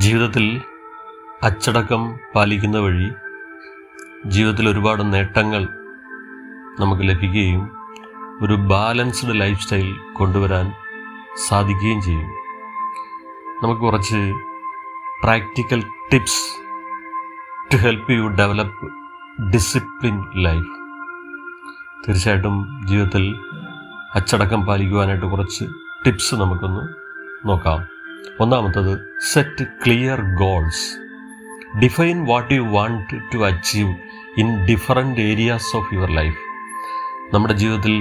ജീവിതത്തിൽ അച്ചടക്കം പാലിക്കുന്ന വഴി ജീവിതത്തിൽ ഒരുപാട് നേട്ടങ്ങൾ നമുക്ക് ലഭിക്കുകയും ഒരു ബാലൻസ്ഡ് ലൈഫ് സ്റ്റൈൽ കൊണ്ടുവരാൻ സാധിക്കുകയും ചെയ്യും. നമുക്ക് കുറച്ച് practical tips to help you develop discipline life. തീർച്ചയായിട്ടും ജീവിതത്തിൽ അച്ചടക്കം പാലിക്കുവാനായിട്ട് കുറച്ച് ടിപ്സ് നമുക്കൊന്ന് നോക്കാം. ഒന്നാമത്തത്, set clear goals. Define what you want to achieve in different areas of your life. നമ്മുടെ ജീവിതത്തിൽ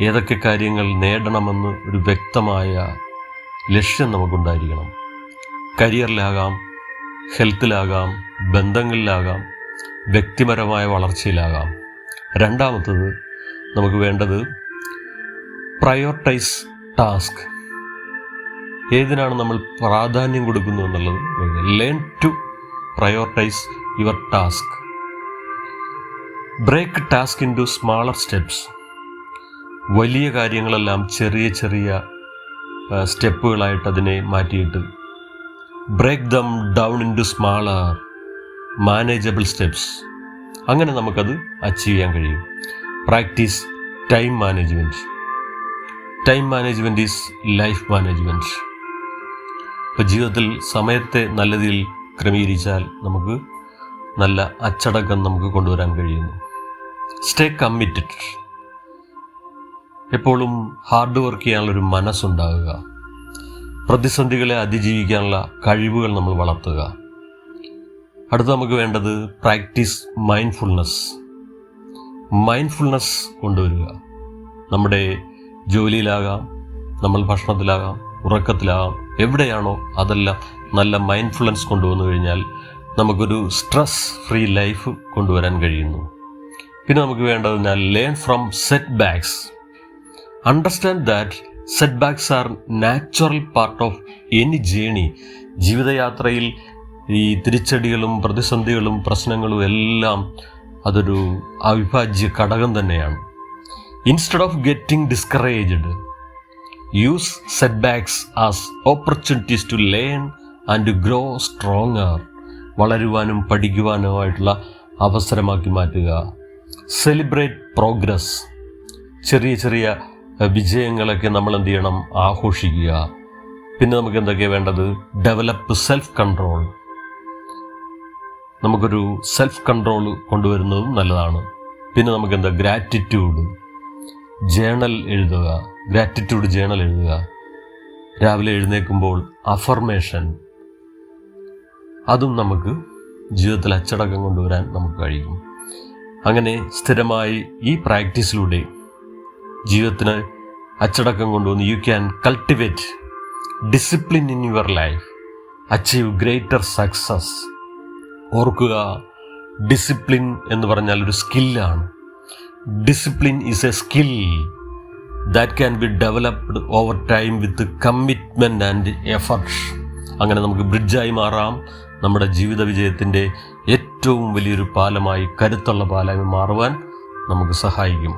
ഏതൊക്കെ കാര്യങ്ങൾ നേടണമെന്ന് ഒരു വ്യക്തമായ ലക്ഷ്യം നമുക്കുണ്ടായിരിക്കണം. കരിയറിലാകാം, ഹെൽത്തിലാകാം, ബന്ധങ്ങളിലാകാം, വ്യക്തിപരമായ വളർച്ചയിലാകാം. രണ്ടാമത്തത് നമുക്ക് വേണ്ടത് പ്രയോറിറ്റൈസ് ടാസ്ക്. ഏതിനാണ് നമ്മൾ പ്രാധാന്യം കൊടുക്കുന്നു എന്നുള്ളത്. Learn to prioritise your task. Break task into smaller steps. വലിയ കാര്യങ്ങളെല്ലാം ചെറിയ ചെറിയ സ്റ്റെപ്പുകളായിട്ട് അതിനെ മാറ്റിയിട്ട് break them down into smaller manageable steps. അങ്ങനെ നമുക്കത് അച്ചീവ് ചെയ്യാൻ കഴിയും. Practise time management. Time management is life management. ഇപ്പോൾ ജീവിതത്തിൽ സമയത്തെ നല്ല രീതിയിൽ ക്രമീകരിച്ചാൽ നമുക്ക് നല്ല അച്ചടക്കം നമുക്ക് കൊണ്ടുവരാൻ കഴിയുന്നു. Stay committed. എപ്പോഴും ഹാർഡ് വർക്ക് ചെയ്യാനുള്ളൊരു മനസ്സുണ്ടാകുക. പ്രതിസന്ധികളെ അതിജീവിക്കാനുള്ള കഴിവുകൾ നമ്മൾ വളർത്തുക. അടുത്ത് നമുക്ക് വേണ്ടത് പ്രാക്ടീസ് മൈൻഡ്ഫുൾനെസ്. മൈൻഡ്ഫുൾനെസ് കൊണ്ടുവരിക. നമ്മുടെ ജോലിയിലാകാം, നമ്മൾ ഭക്ഷണത്തിലാകാം, ഉറക്കത്തിലാകാം, എവിടെയാണോ അതെല്ലാം നല്ല മൈൻഡ്ഫുൾനെസ് കൊണ്ടുവന്നു കഴിഞ്ഞാൽ നമുക്കൊരു സ്ട്രെസ് ഫ്രീ ലൈഫ് കൊണ്ടുവരാൻ കഴിയുന്നു. പിന്നെ നമുക്ക് വേണ്ടത് learn from setbacks. Understand that setbacks are natural part of any journey. ജീവിതയാത്രയിൽ ഈ തിരിച്ചടികളും പ്രതിസന്ധികളും പ്രശ്നങ്ങളും എല്ലാം അതൊരു അവിഭാജ്യ ഘടകം തന്നെയാണ്. Instead of getting discouraged, use setbacks as opportunities to learn and grow stronger. വളരുവാനും പഠിക്കുവാനുമായിട്ടുള്ള അവസരമാക്കി മാറ്റുക. Celebrate progress. ചെറിയ ചെറിയ വിജയങ്ങളൊക്കെ നമ്മൾ എന്ത് ചെയ്യണം? ആഘോഷിക്കുക. പിന്നെ നമുക്ക് എന്തൊക്കെയാണ് വേണ്ടത്? Develop self control. നമുക്കൊരു സെൽഫ് കൺട്രോൾ കൊണ്ടുവരുന്നതും നല്ലതാണ്. പിന്നെ നമുക്കെന്താ? ഗ്രാറ്റിറ്റ്യൂഡ്. ജേണൽ എഴുതുക. ഗ്രാറ്റിറ്റ്യൂഡ് ജേണൽ എഴുതുക. രാവിലെ എഴുന്നേൽക്കുമ്പോൾ അഫർമേഷൻ. അതും നമുക്ക് ജീവിതത്തിൽ അച്ചടക്കം കൊണ്ടുവരാൻ നമുക്ക് കഴിയും. അങ്ങനെ സ്ഥിരമായി ഈ പ്രാക്ടീസിലൂടെ ജീവിതത്തിന് അച്ചടക്കം കൊണ്ടുവന്ന് you can cultivate discipline in your life, achieve greater success. ഓർക്കുക, ഡിസിപ്ലിൻ എന്ന് പറഞ്ഞാൽ ഒരു സ്കില്ലാണ്. Discipline is a skill that can be developed over time with commitment and effort. അങ്ങനെ നമുക്ക് ബ്രിഡ്ജായി മാറാം. നമ്മുടെ ജീവിത വിജയത്തിൻ്റെ ഏറ്റവും വലിയൊരു പാലമായി, കരുത്തുള്ള പാലമായി മാറുവാൻ നമുക്ക് സഹായിക്കും.